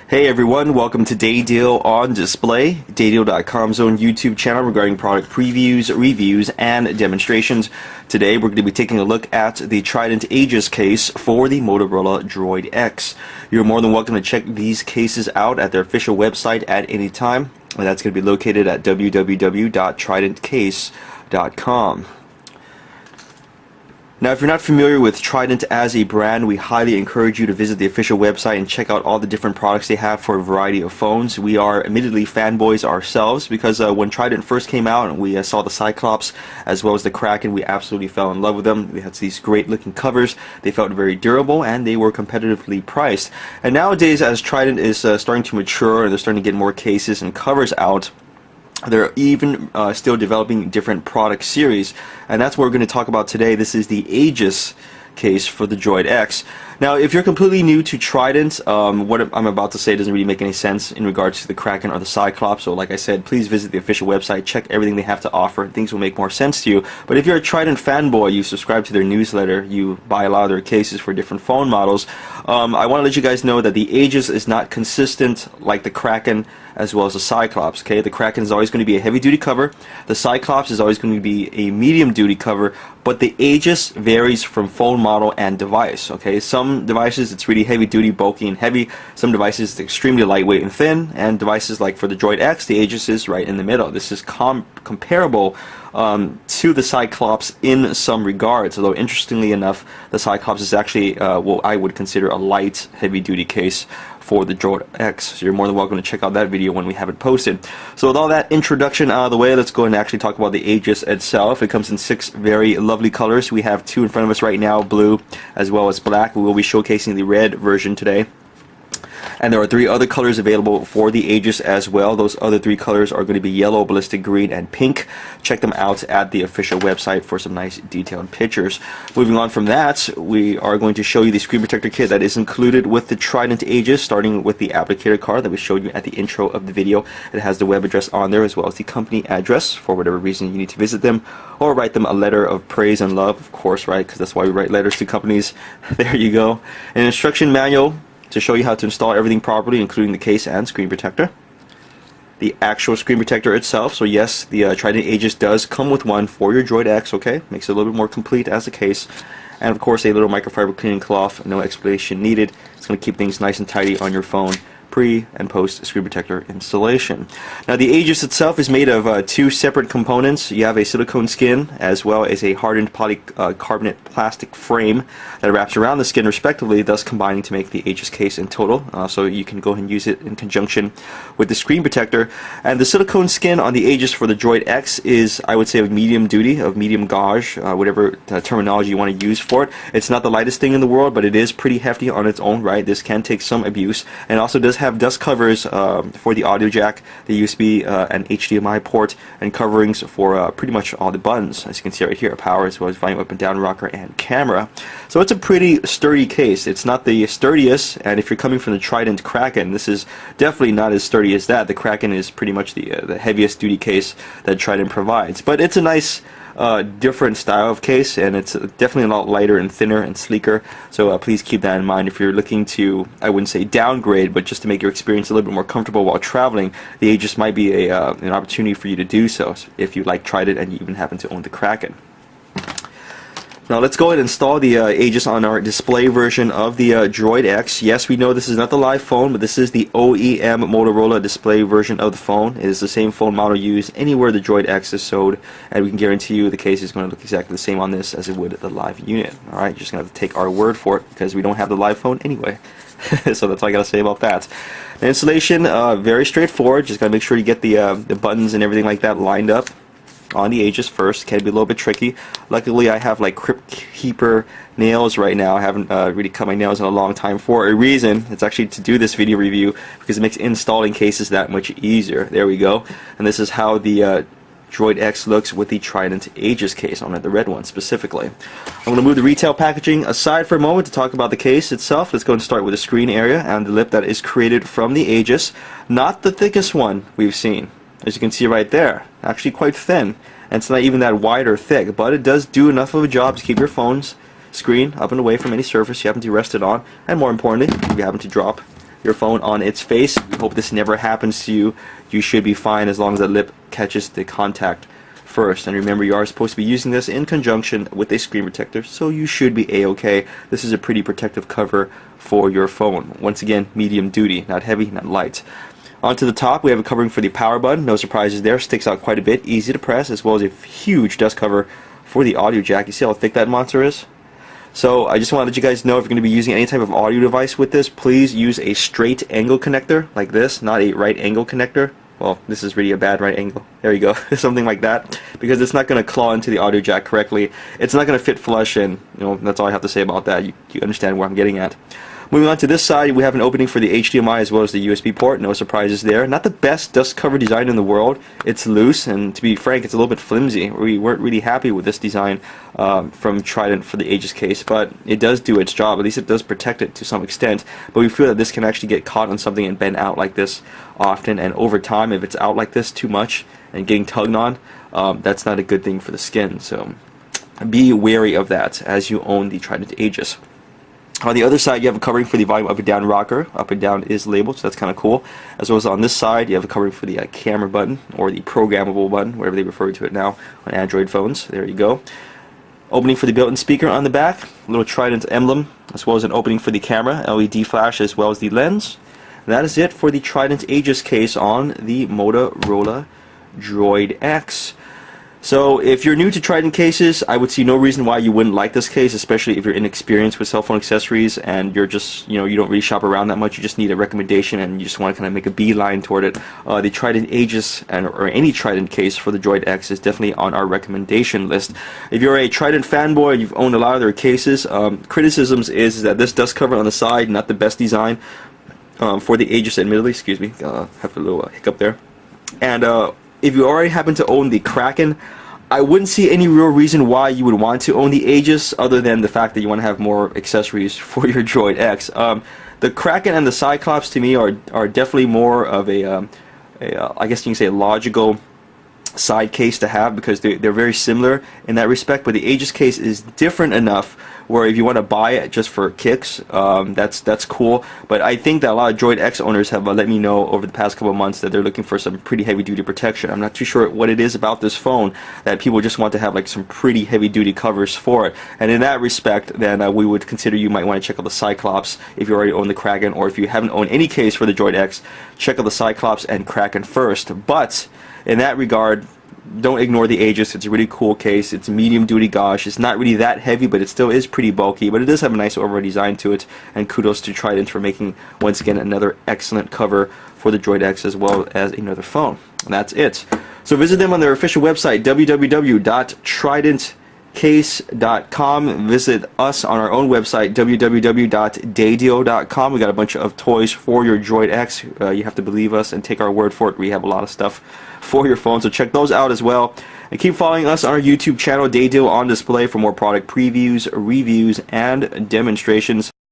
Hey everyone, welcome to Day Deal on Display, daydeal.com's own YouTube channel regarding product previews, reviews, and demonstrations. Today we're going to be taking a look at the Trident Aegis case for the Motorola Droid X. You're more than welcome to check these cases out at their official website at any time, and that's going to be located at www.tridentcase.com. Now, if you're not familiar with Trident as a brand, we highly encourage you to visit the official website and check out all the different products they have for a variety of phones. We are admittedly fanboys ourselves because when Trident first came out and we saw the Cyclops as well as the Kraken, we absolutely fell in love with them. We had these great looking covers, they felt very durable, and they were competitively priced. And nowadays, as Trident is starting to mature and they're starting to get more cases and covers out, they're even still developing different product series, and that's what we're going to talk about today. This is the Aegis case for the Droid X. Now, if you're completely new to Trident, what I'm about to say doesn't really make any sense in regards to the Kraken or the Cyclops, so like I said, please visit the official website, check everything they have to offer, and things will make more sense to you. But if you're a Trident fanboy, you subscribe to their newsletter, you buy a lot of their cases for different phone models, I want to let you guys know that the Aegis is not consistent like the Kraken as well as the Cyclops. Okay, the Kraken is always going to be a heavy-duty cover, the Cyclops is always going to be a medium-duty cover, but the Aegis varies from phone model and device. Okay, some devices it's really heavy-duty, bulky, and heavy. Some devices it's extremely lightweight and thin, and devices like for the Droid X, the Aegis is right in the middle. This is comparable to the Cyclops in some regards, although interestingly enough, the Cyclops is actually what I would consider a light, heavy-duty case for the Droid X. So you're more than welcome to check out that video when we have it posted. So with all that introduction out of the way, let's go and actually talk about the Aegis itself. It comes in 6 very lovely colors. We have 2 in front of us right now, blue as well as black. We will be showcasing the red version today. And there are 3 other colors available for the Aegis as well. Those other 3 colors are going to be yellow, ballistic green, and pink. Check them out at the official website for some nice detailed pictures. Moving on from that, we are going to show you the screen protector kit that is included with the Trident Aegis, starting with the applicator card that we showed you at the intro of the video. It has the web address on there as well as the company address for whatever reason you need to visit them or write them a letter of praise and love, of course, right? Because that's why we write letters to companies. There you go. An instruction manual to show you how to install everything properly, including the case and screen protector. The actual screen protector itself, so yes, the Trident Aegis does come with one for your Droid X, okay? Makes it a little bit more complete as a case. And of course a little microfiber cleaning cloth, no explanation needed. It's going to keep things nice and tidy on your phone pre and post screen protector installation. Now the Aegis itself is made of 2 separate components. You have a silicone skin as well as a hardened polycarbonate plastic frame that wraps around the skin respectively, thus combining to make the Aegis case in total. So you can go ahead and use it in conjunction with the screen protector. And the silicone skin on the Aegis for the Droid X is, I would say, of medium duty, of medium gauge, whatever terminology you want to use for it. It's not the lightest thing in the world, but it is pretty hefty on its own, right? This can take some abuse, and also does have dust covers for the audio jack, the USB and HDMI port, and coverings for pretty much all the buttons, as you can see right here, power as well as volume up and down rocker and camera. So it's a pretty sturdy case. It's not the sturdiest, and if you're coming from the Trident Kraken, this is definitely not as sturdy as that. The Kraken is pretty much the heaviest duty case that Trident provides, but it's a nice different style of case, and it's definitely a lot lighter and thinner and sleeker, so please keep that in mind if you're looking to, I wouldn't say downgrade, but just to make your experience a little bit more comfortable while traveling. The Aegis might be an opportunity for you to do so if you like Trident and you even happen to own the Kraken. Now let's go ahead and install the Aegis on our display version of the Droid X. Yes, we know this is not the live phone, but this is the OEM Motorola display version of the phone. It is the same phone model used anywhere the Droid X is sold, and we can guarantee you the case is going to look exactly the same on this as it would the live unit. Alright, you're just going to have to take our word for it because we don't have the live phone anyway. So that's all I got to say about that. The installation, very straightforward. Just got to make sure you get the buttons and everything like that lined up on the Aegis first. Can be a little bit tricky. Luckily I have like Crypt Keeper nails right now. I haven't really cut my nails in a long time for a reason. It's actually to do this video review because it makes installing cases that much easier. There we go. And this is how the Droid X looks with the Trident Aegis case on it, the red one specifically. I'm going to move the retail packaging aside for a moment to talk about the case itself. Let's go and start with the screen area and the lip that is created from the Aegis. Not the thickest one we've seen. As you can see right there, actually quite thin, and it's not even that wide or thick, but it does do enough of a job to keep your phone's screen up and away from any surface you happen to rest it on, and more importantly, if you happen to drop your phone on its face. We hope this never happens to you. You should be fine as long as the lip catches the contact first. And remember, you are supposed to be using this in conjunction with a screen protector, so you should be a-okay. This is a pretty protective cover for your phone. Once again, medium duty, not heavy, not light. Onto the top, we have a covering for the power button. No surprises there. Sticks out quite a bit, easy to press, as well as a huge dust cover for the audio jack. You see how thick that monster is? So I just want to let you guys know, if you're going to be using any type of audio device with this, please use a straight angle connector like this, not a right angle connector. Well, this is really a bad right angle. There you go. Something like that, because it's not going to claw into the audio jack correctly. It's not going to fit flush, and that's all I have to say about that. You understand where I'm getting at. Moving on to this side, we have an opening for the HDMI as well as the USB port. No surprises there. Not the best dust cover design in the world. It's loose, and to be frank, it's a little bit flimsy. We weren't really happy with this design from Trident for the Aegis case, but it does do its job. At least it does protect it to some extent. But we feel that this can actually get caught on something and bend out like this often, and over time, if it's out like this too much and getting tugged on, that's not a good thing for the skin. So be wary of that as you own the Trident Aegis. On the other side, you have a covering for the volume up and down rocker. Up and down is labeled, so that's kind of cool. As well as on this side, you have a covering for the camera button, or the programmable button, whatever they refer to it now on Android phones. There you go. Opening for the built-in speaker on the back, a little Trident emblem, as well as an opening for the camera, LED flash, as well as the lens. And that is it for the Trident Aegis case on the Motorola Droid X. So if you're new to Trident cases, I would see no reason why you wouldn't like this case, especially if you're inexperienced with cell phone accessories and you're just, you don't really shop around that much. You just need a recommendation and you just want to kind of make a beeline toward it. The Trident Aegis or any Trident case for the Droid X is definitely on our recommendation list. If you're a Trident fanboy and you've owned a lot of their cases, criticisms is that this dust cover on the side, not the best design for the Aegis, admittedly. Excuse me, have a little hiccup there. And if you already happen to own the Kraken, I wouldn't see any real reason why you would want to own the Aegis, other than the fact that you want to have more accessories for your Droid X. The Kraken and the Cyclops, to me, are definitely more of I guess you can say, a logical side case to have, because they're very similar in that respect. But the Aegis case is different enough where if you want to buy it just for kicks, that's cool. But I think that a lot of Droid X owners have let me know over the past couple of months that they're looking for some pretty heavy duty protection. I'm not too sure what it is about this phone that people just want to have like some pretty heavy duty covers for it. And in that respect, then we would consider you might want to check out the Cyclops if you already own the Kraken, or if you haven't owned any case for the Droid X, check out the Cyclops and Kraken first. But in that regard, don't ignore the Aegis. It's a really cool case. It's medium duty gauge. It's not really that heavy, but it still is pretty bulky, but it does have a nice overall design to it, and kudos to Trident for making, once again, another excellent cover for the Droid X as well as another phone. And that's it. So visit them on their official website, www.tridentcase.com. Visit us on our own website, www.daydeal.com. We got a bunch of toys for your Droid X. You have to believe us and take our word for it. We have a lot of stuff for your phone, so check those out as well. And keep following us on our YouTube channel, Day Deal on Display, for more product previews, reviews, and demonstrations.